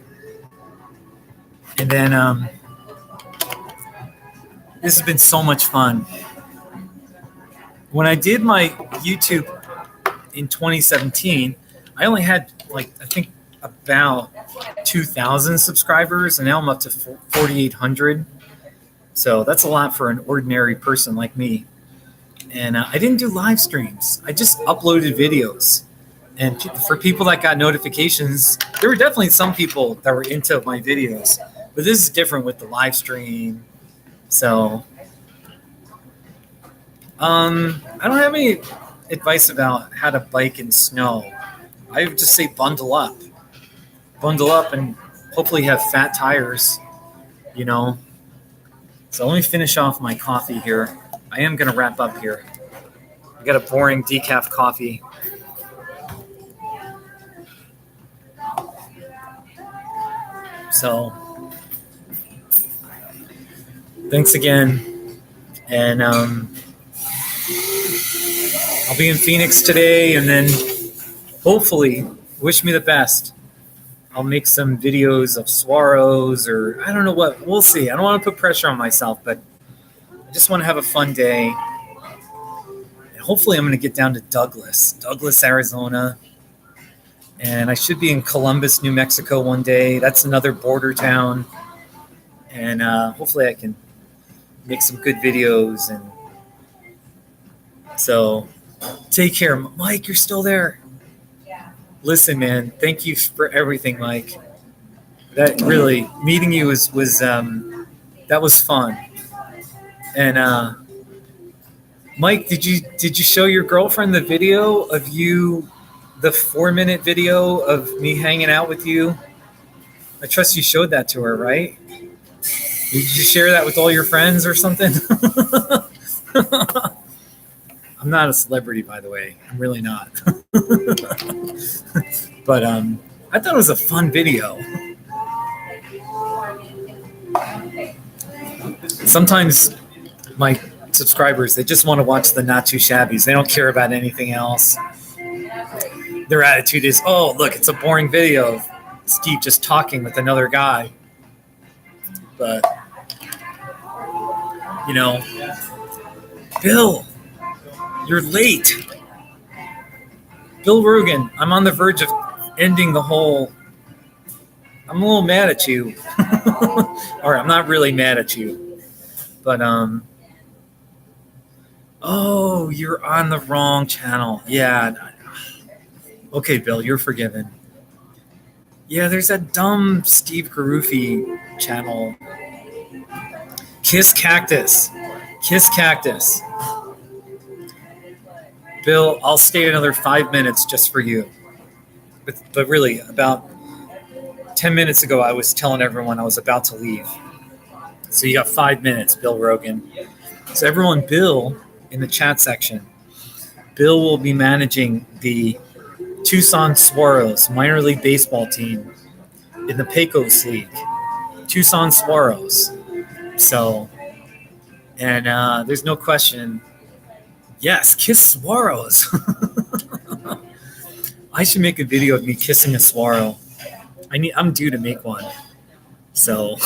And then this has been so much fun. When I did my YouTube in 2017, I only had I think about 2,000 subscribers, and now I'm up to 4,800. So that's a lot for an ordinary person like me. And I didn't do live streams. I just uploaded videos. And for people that got notifications, there were definitely some people that were into my videos. But this is different with the live stream. So, I don't have any advice about how to bike in snow. I would just say bundle up. Bundle up and hopefully have fat tires, you know. So let me finish off my coffee here. I am going to wrap up here. I got a boring decaf coffee. So, thanks again. And I'll be in Phoenix today, and then hopefully, wish me the best. I'll make some videos of Swaros, or I don't know what. We'll see. I don't want to put pressure on myself, but I just want to have a fun day. And hopefully, I'm going to get down to Douglas, Arizona. And I should be in Columbus, New Mexico one day. That's another border town. And hopefully I can make some good videos. And so take care. Mike, you're still there. Listen, man, thank you for everything, Mike. That really, meeting you was that was fun. And Mike, did you show your girlfriend the video of you? The 4-minute video of me hanging out with you. I trust you showed that to her, right? Did you share that with all your friends or something? I'm not a celebrity, by the way. I'm really not. But I thought it was a fun video. Sometimes my subscribers, they just want to watch the Not Too Shabbies. They don't care about anything else. Their attitude is, oh, look, it's a boring video of Steve just talking with another guy. But, you know, Bill, you're late. Bill Rugen, I'm on the verge of ending the whole. I'm a little mad at you. Or I'm not really mad at you. But, oh, you're on the wrong channel. Yeah. Okay, Bill, you're forgiven. Yeah, there's that dumb Steve Garuffi channel. Kiss Cactus. Kiss Cactus. Bill, I'll stay another 5 minutes just for you. But really, about 10 minutes ago, I was telling everyone I was about to leave. So you got 5 minutes, Bill Rogan. So everyone, Bill, in the chat section, Bill will be managing the Tucson Swaros minor league baseball team in the Pecos League. Tucson Swaros. So, and there's no question. Yes, kiss Swaros. I should make a video of me kissing a Swaro. I'm due to make one. So,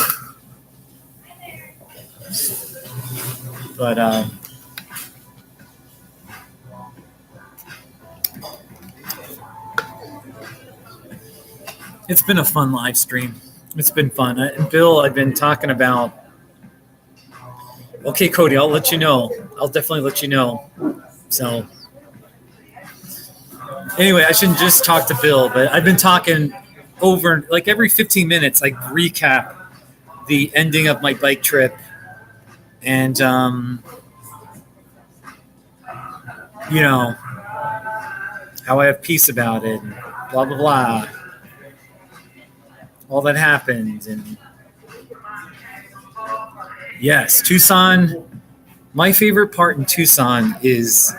but it's been a fun live stream. It's been fun. And Bill, I've been talking about. Okay, Cody, I'll let you know. I'll definitely let you know. So, anyway, I shouldn't just talk to Bill, but I've been talking over, like every 15 minutes, I recap the ending of my bike trip. And, you know, how I have peace about it, and blah, blah, blah. All that happened. And yes, Tucson. My favorite part in Tucson is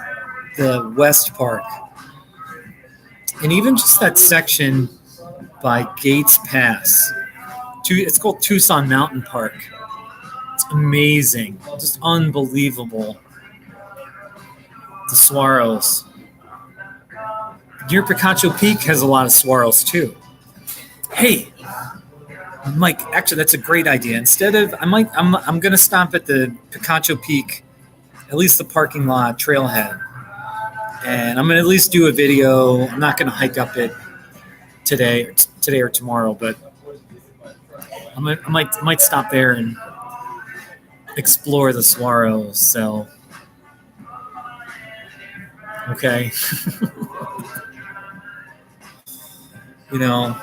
the West Park. And even just that section by Gates Pass. It's called Tucson Mountain Park. It's amazing. Just unbelievable. The Swaros. Near Picacho Peak has a lot of Swaros too. Hey, Mike, actually, that's a great idea. Instead of, I'm going to stop at the Picacho Peak, at least the parking lot trailhead, and I'm going to at least do a video. I'm not going to hike up it today or tomorrow, but I might stop there and explore the Swaros. So, okay. you know.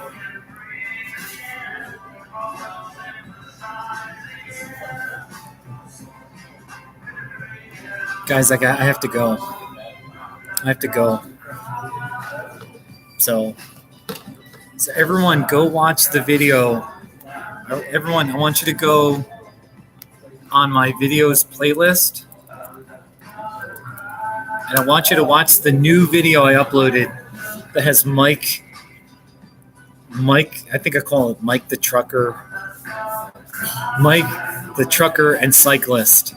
Guys, I have to go. I have to go. So everyone, go watch the video. Everyone, I want you to go on my videos playlist, and I want you to watch the new video I uploaded that has Mike. I think I call it Mike the Trucker. Mike the Trucker and Cyclist.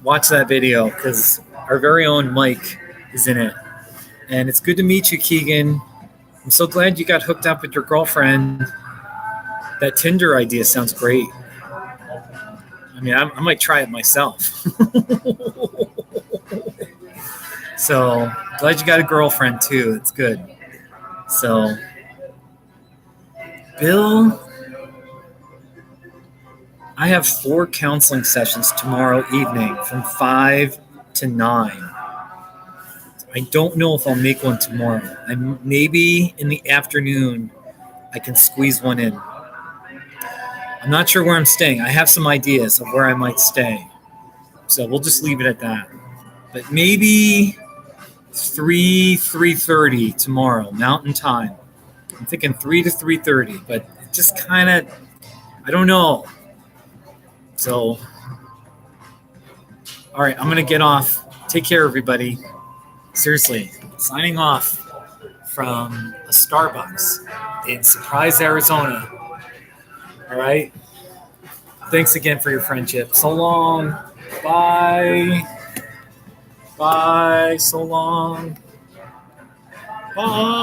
Watch that video because our very own Mike is in it. And it's good to meet you, Keegan. I'm so glad you got hooked up with your girlfriend. That Tinder idea sounds great. I mean, I might try it myself. So glad you got a girlfriend too. It's good. So, Bill, I have 4 counseling sessions tomorrow evening from 5 to 9. I don't know if I'll make one tomorrow. Maybe in the afternoon I can squeeze one in. I'm not sure where I'm staying. I have some ideas of where I might stay. So we'll just leave it at that. But maybe 3:30 tomorrow, Mountain Time. I'm thinking 3 to 3:30, but just kind of, I don't know. So, all right, I'm going to get off. Take care, everybody. Seriously, signing off from a Starbucks in Surprise, Arizona. All right. Thanks again for your friendship. So long. Bye. Bye. So long. Bye.